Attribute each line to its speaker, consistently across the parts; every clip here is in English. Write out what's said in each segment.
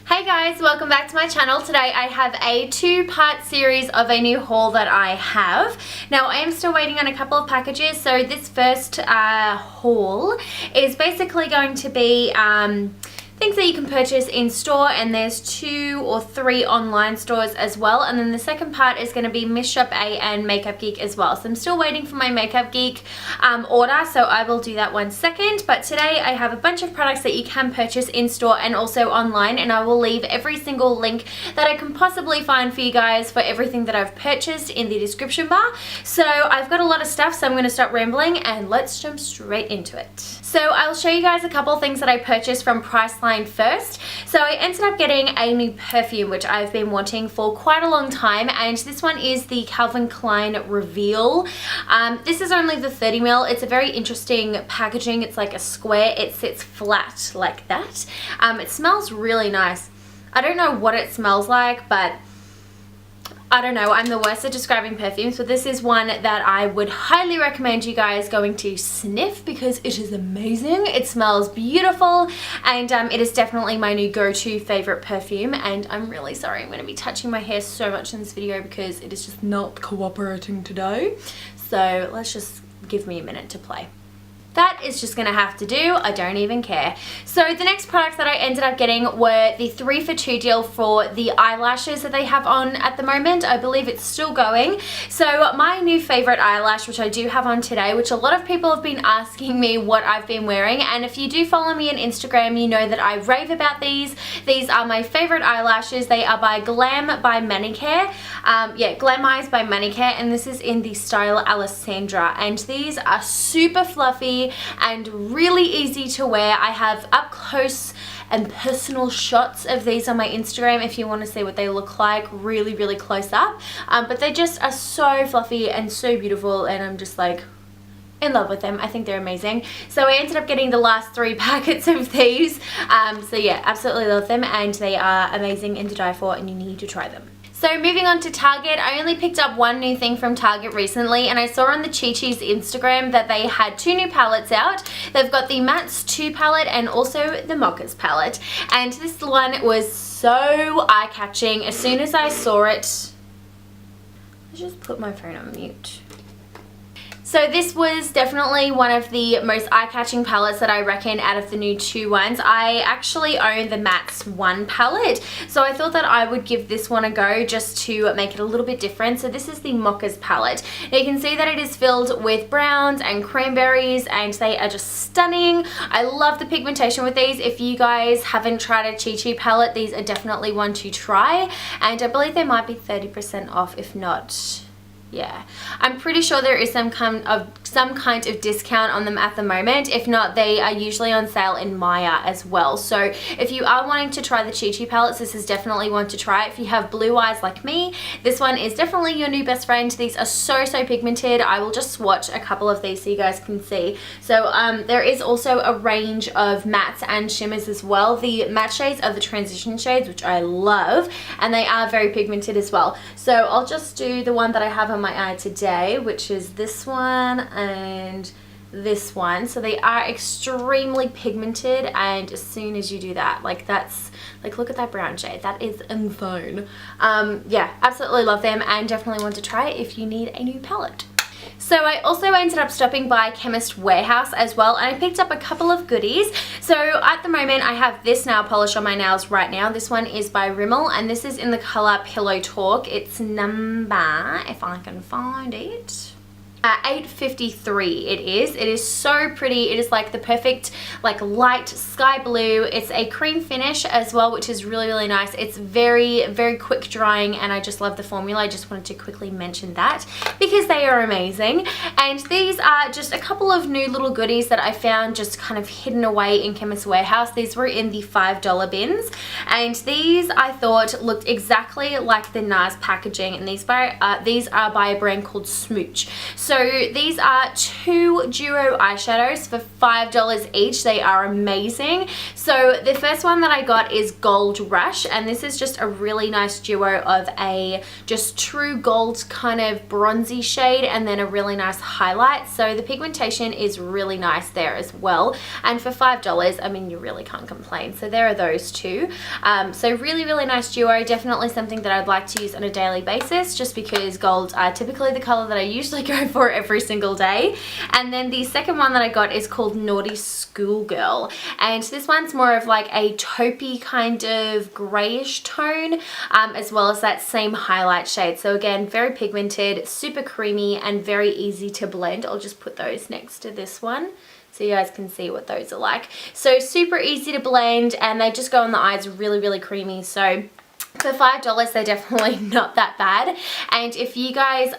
Speaker 1: Hey guys, welcome back to my channel. Today I have a two-part series of a new haul that I have. Now I am still waiting on a couple of packages, so this first haul is basically going to be things that you can purchase in store, and there's 2 or 3 online stores as well. And then the second part is going to be Miss Shop A and Makeup Geek as well. So I'm still waiting for my Makeup Geek order, so I will do that one second. But today I have a bunch of products that you can purchase in store and also online, and I will leave every single link that I can possibly find for you guys for everything that I've purchased in the description bar. So I've got a lot of stuff, so I'm going to stop rambling and let's jump straight into it. So I'll show you guys a couple of things that I purchased from Priceline first. So I ended up getting a new perfume which I've been wanting for quite a long time, and this one is the Calvin Klein Reveal. This is only the 30ml. It's a very interesting packaging. It's like a square. It sits flat like that. It smells really nice. I don't know what it smells like, but I don't know, I'm the worst at describing perfumes, but this is one that I would highly recommend you guys going to sniff because it is amazing. It smells beautiful, and it is definitely my new go-to favorite perfume. And I'm really sorry, I'm going to be touching my hair so much in this video because it is just not cooperating today. So let's just give me a minute to play. That is just gonna have to do. I don't even care. So the next products that I ended up getting were the 3 for 2 deal for the eyelashes that they have on at the moment. I believe it's still going. So my new favorite eyelash, which I do have on today, which a lot of people have been asking me what I've been wearing, and if you do follow me on Instagram, you know that I rave about these. These are my favorite eyelashes. They are by Glam by Manicare. Yeah, Glam Eyes by Manicare, and this is in the style Alessandra, and these are super fluffy and really easy to wear. I have up close and personal shots of these on my Instagram if you want to see what they look like really close up, but they just are so fluffy and so beautiful, and I'm just like in love with them. I think they're amazing. So I ended up getting the last 3 packets of these. So yeah, absolutely love them, and they are amazing and to die for, and you need to try them. So moving on to Target, I only picked up one new thing from Target recently, and I saw on the Chi Chi's Instagram that they had 2 new palettes out. They've got the Mattes 2 palette and also the Mochas palette, and this one was so eye-catching. As soon as I saw it, let's just put my phone on mute. So this was definitely one of the most eye-catching palettes that I reckon out of the new 2 ones. I actually own the Mattes 1 palette, so I thought that I would give this one a go just to make it a little bit different. So this is the Mochas palette. Now you can see that it is filled with browns and cranberries, and they are just stunning. I love the pigmentation with these. If you guys haven't tried a Chi Chi palette, these are definitely one to try, and I believe they might be 30% off, if not. Yeah, I'm pretty sure there is some kind of discount on them at the moment. If not, they are usually on sale in Maya as well. So if you are wanting to try the Chi Chi palettes, this is definitely one to try. If you have blue eyes like me, this one is definitely your new best friend. These are so pigmented. I will just swatch a couple of these so you guys can see. So there is also a range of mattes and shimmers as well. The matte shades are the transition shades, which I love, and they are very pigmented as well. So I'll just do the one that I have on my eye today, which is this one and this one. So they are extremely pigmented, and as soon as you do that, like that's like, look at that brown shade, that is insane. Yeah, absolutely love them, and definitely want to try it if you need a new palette. So I also ended up stopping by Chemist Warehouse as well, and I picked up a couple of goodies. So at the moment I have this nail polish on my nails right now. This one is by Rimmel, and this is in the color Pillow Talk. It's number, if I can find it, 853 it is. It is so pretty. It is like the perfect like light sky blue. It's a cream finish as well, which is really nice. It's very quick drying, and I just love the formula. I just wanted to quickly mention that because they are amazing. And these are just a couple of new little goodies that I found just kind of hidden away in Chemist Warehouse. These were in the $5 bins, and these I thought looked exactly like the NARS packaging, and these are by a brand called Smooch. So So these are 2 duo eyeshadows for $5 each. They are amazing. So the first one that I got is Gold Rush, and this is just a really nice duo of a just true gold kind of bronzy shade and then a really nice highlight. So the pigmentation is really nice there as well, and for $5, I mean, you really can't complain. So there are those two. So really nice duo. Definitely something that I'd like to use on a daily basis, just because golds are typically the color that I usually go for every single day. And then the second one that I got is called Naughty Schoolgirl, and this one's more of like a taupey kind of grayish tone, as well as that same highlight shade. So again, very pigmented, super creamy, and very easy to blend. I'll just put those next to this one so you guys can see what those are like. So super easy to blend, and they just go on the eyes really creamy. So for $5, they're definitely not that bad. And if you guys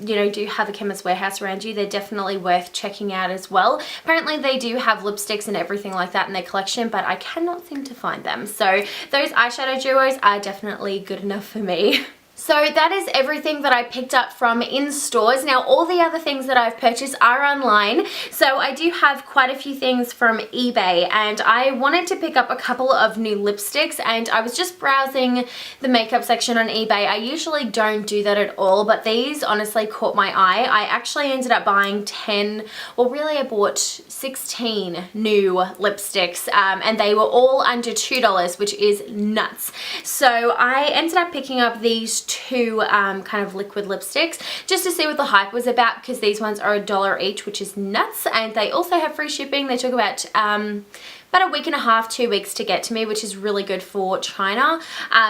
Speaker 1: you know, do have a Chemist Warehouse around you, they're definitely worth checking out as well. Apparently they do have lipsticks and everything like that in their collection, but I cannot seem to find them. So those eyeshadow duos are definitely good enough for me. So that is everything that I picked up from in stores. Now all the other things that I've purchased are online. So I do have quite a few things from eBay, and I wanted to pick up a couple of new lipsticks, and I was just browsing the makeup section on eBay. I usually don't do that at all, but these honestly caught my eye. I actually ended up buying 10, well really I bought 16 new lipsticks, and they were all under $2, which is nuts. So I ended up picking up these two kind of liquid lipsticks just to see what the hype was about, because these ones are $1 each, which is nuts, and they also have free shipping. They took about a week and a half, 2 weeks to get to me, which is really good for China.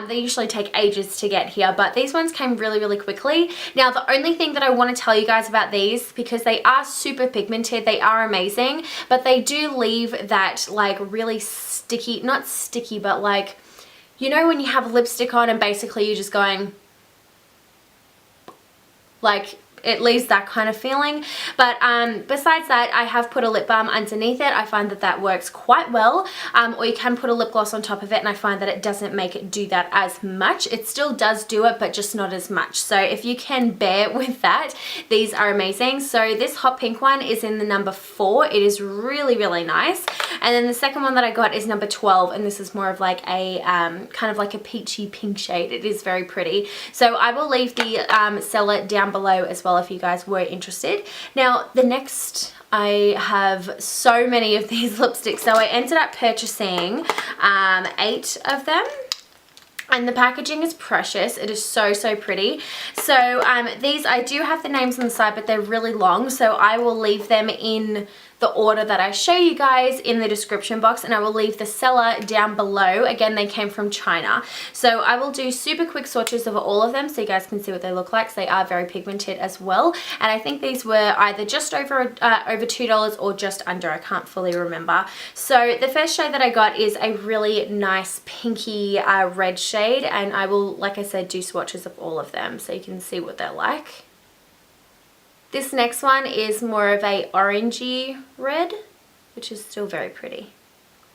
Speaker 1: They usually take ages to get here, but these ones came really quickly. Now the only thing that I want to tell you guys about these, because they are super pigmented, they are amazing, but they do leave that like really sticky, not sticky, but like, you know when you have lipstick on and basically you're just going like, it leaves that kind of feeling. But besides that, I have put a lip balm underneath it. I find that that works quite well, or you can put a lip gloss on top of it, and I find that it doesn't make it do that as much. It still does do it, but just not as much. So if you can bear with that, these are amazing. So this hot pink one is in the number 4. It is really nice. And then the second one that I got is number 12, and this is more of like a kind of like a peachy pink shade. It is very pretty. So I will leave the seller down below as well if you guys were interested. Now the next, I have so many of these lipsticks, so I ended up purchasing 8 of them. And the packaging is precious. It is so pretty. So these, I do have the names on the side, but they're really long, so I will leave them in the order that I show you guys in the description box, and I will leave the seller down below. Again, they came from China. So I will do super quick swatches of all of them so you guys can see what they look like. So they are very pigmented as well, and I think these were either just over $2 or just under. I can't fully remember. So the first shade that I got is a really nice pinky red shade, and I will, like I said, do swatches of all of them so you can see what they're like. This next one is more of a orangey red, which is still very pretty.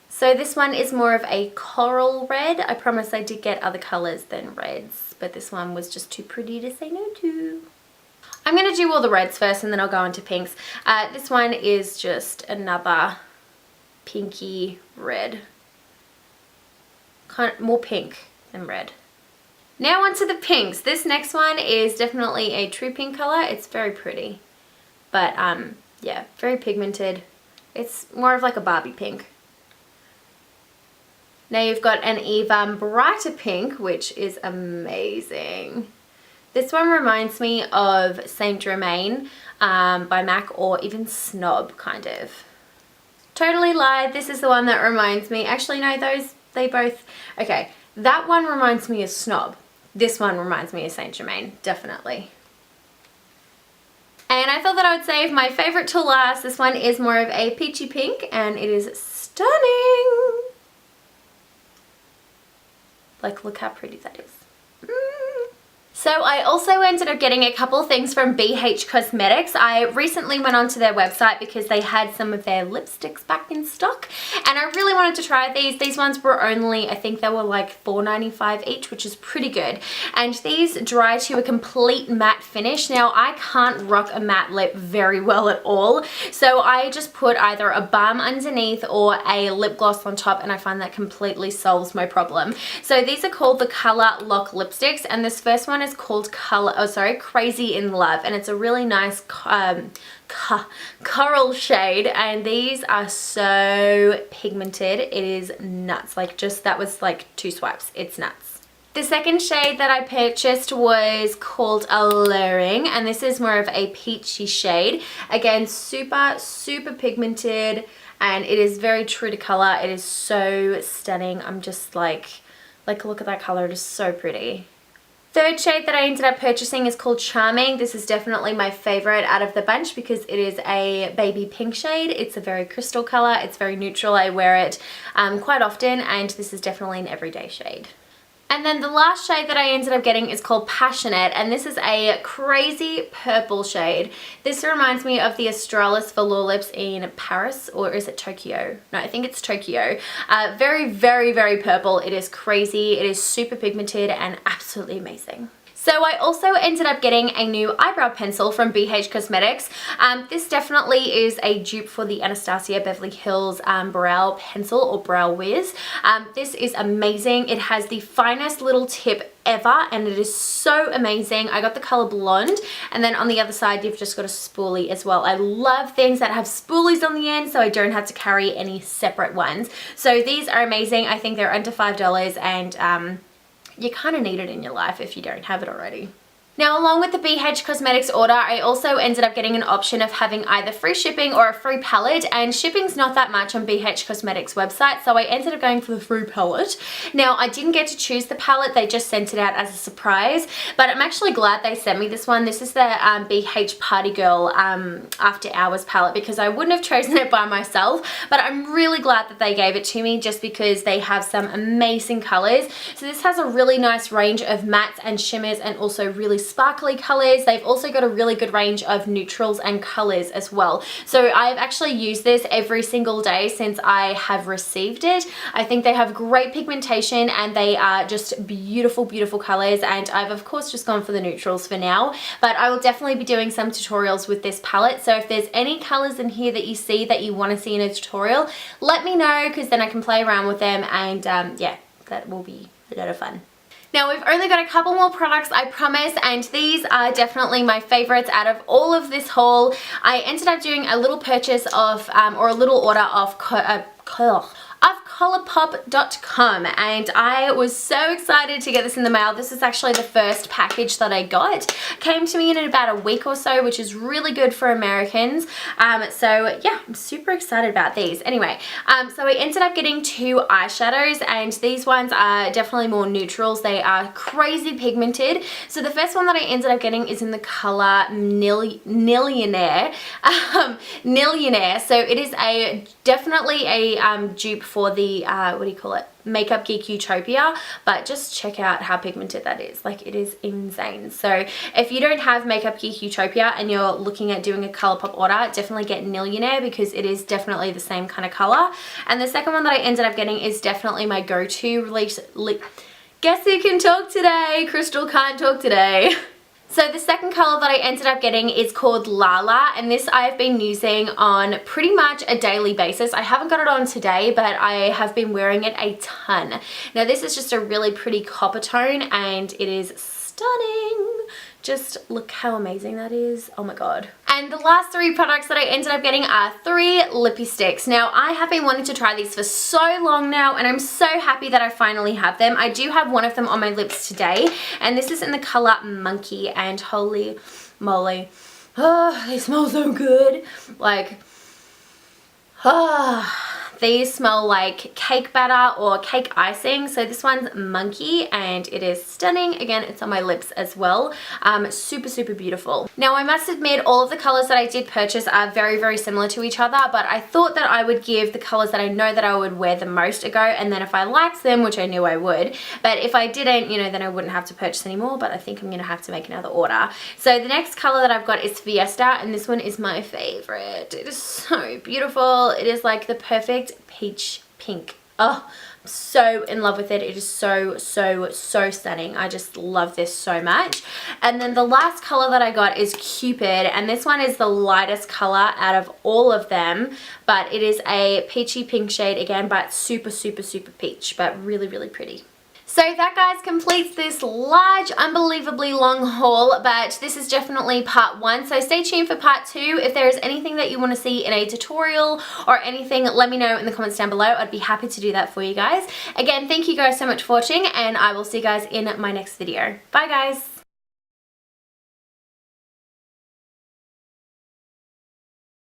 Speaker 1: So this one is more of a coral red. I promise I did get other colors than reds, but this one was just too pretty to say no to. I'm going to do all the reds first, and then I'll go into pinks. This one is just another pinky red. Kind of more pink than red. Now onto the pinks. This next one is definitely a true pink color. It's very pretty, but yeah, very pigmented. It's more of like a Barbie pink. Now you've got an even brighter pink, which is amazing. This one reminds me of Saint Germain by MAC, or even Snob kind of. Totally lied. This is the one that reminds me. Actually, no, they both. Okay, that one reminds me of Snob. This one reminds me of Saint Germain, definitely. And I thought that I would save my favorite to last. This one is more of a peachy pink, and it is stunning. Like, look how pretty that is. So I also ended up getting a couple things from BH Cosmetics. I recently went onto their website because they had some of their lipsticks back in stock and I really wanted to try these. These ones were only, I think they were like $4.95 each, which is pretty good. And these dry to a complete matte finish. Now I can't rock a matte lip very well at all, so I just put either a balm underneath or a lip gloss on top, and I find that completely solves my problem. So these are called the Color Lock lipsticks, and this first one is called Crazy in Love, and it's a really nice coral shade, and these are so pigmented. It is nuts. Like, just that was like 2 swipes. It's nuts. The second shade that I purchased was called Alluring, and this is more of a peachy shade. Again, super pigmented, and it is very true to color. It is so stunning. I'm just like look at that color. It is so pretty. Third shade that I ended up purchasing is called Charming. This is definitely my favorite out of the bunch because it is a baby pink shade. It's a very crystal color. It's very neutral. I wear it quite often, and this is definitely an everyday shade. And then the last shade that I ended up getting is called Passionate, and this is a crazy purple shade. This reminds me of the Australis Velour Lips in Paris, or is it Tokyo? No, I think it's Tokyo. Very purple. It is crazy. It is super pigmented and absolutely amazing. So I also ended up getting a new eyebrow pencil from BH Cosmetics. This definitely is a dupe for the Anastasia Beverly Hills brow pencil or brow wiz. This is amazing. It has the finest little tip ever, and it is so amazing. I got the color Blonde, and then on the other side you've just got a spoolie as well. I love things that have spoolies on the end so I don't have to carry any separate ones. So these are amazing. I think they're under $5, and you kind of need it in your life if you don't have it already. Now, along with the BH Cosmetics order, I also ended up getting an option of having either free shipping or a free palette, and shipping's not that much on BH Cosmetics website, so I ended up going for the free palette. Now, I didn't get to choose the palette, they just sent it out as a surprise, but I'm actually glad they sent me this one. This is the BH Party Girl After Hours palette, because I wouldn't have chosen it by myself, but I'm really glad that they gave it to me just because they have some amazing colors. So this has a really nice range of mattes and shimmers and also really sparkly colors. They've also got a really good range of neutrals and colors as well. So I've actually used this every single day since I have received it. I think they have great pigmentation and they are just beautiful colors, and I've of course just gone for the neutrals for now, but I will definitely be doing some tutorials with this palette. So if there's any colors in here that you see that you want to see in a tutorial, let me know, because then I can play around with them, and yeah, that will be a lot of fun. Now, we've only got a couple more products, I promise, and these are definitely my favorites out of all of this haul. I ended up doing a little purchase of, or a little order of Colourpop.com, and I was so excited to get this in the mail. This is actually the first package that I got. Came to me in about a week or so, which is really good for Americans. So yeah, I'm super excited about these. Anyway, so I ended up getting 2 eyeshadows, and these ones are definitely more neutrals. They are crazy pigmented. So the first one that I ended up getting is in the color Millionaire. So it is definitely a dupe for the what do you call it, Makeup Geek Utopia, but just check out how pigmented that is. Like, it is insane. So if you don't have Makeup Geek Utopia and you're looking at doing a Colourpop order, definitely get Millionaire, because it is definitely the same kind of color. And the second one that I ended up getting is definitely my go-to release. Guess who can talk today? Crystal can't talk today. So the second color that I ended up getting is called Lala, and this I've been using on pretty much a daily basis. I haven't got it on today, but I have been wearing it a ton. Now this is just a really pretty copper tone, and it is stunning. Just look how amazing that is. Oh my god. And the last 3 products that I ended up getting are 3 lippy sticks. Now, I have been wanting to try these for so long now, and I'm so happy that I finally have them. I do have one of them on my lips today, and this is in the color Monkey, and holy moly, oh, they smell so good. Like, These smell like cake batter or cake icing. So this one's Monkey and it is stunning. Again, it's on my lips as well. Super, super beautiful. Now I must admit all of the colors that I did purchase are very, very similar to each other, but I thought that I would give the colors that I know that I would wear the most a go, and then if I liked them, which I knew I would, but if I didn't, you know, then I wouldn't have to purchase anymore, but I think I'm gonna have to make another order. So the next color that I've got is Fiesta, and this one is my favorite. It is so beautiful. It is like the perfect peach pink. Oh, I'm so in love with it. It is so, so, so stunning. I just love this so much. And then the last color that I got is Cupid, and this one is the lightest color out of all of them, but it is a peachy pink shade again, but super, super, super peach, but really, really pretty. So that, guys, completes this large, unbelievably long haul, but this is definitely part 1. So stay tuned for part 2. If there is anything that you want to see in a tutorial or anything, let me know in the comments down below. I'd be happy to do that for you guys. Again, thank you guys so much for watching, and I will see you guys in my next video. Bye, guys.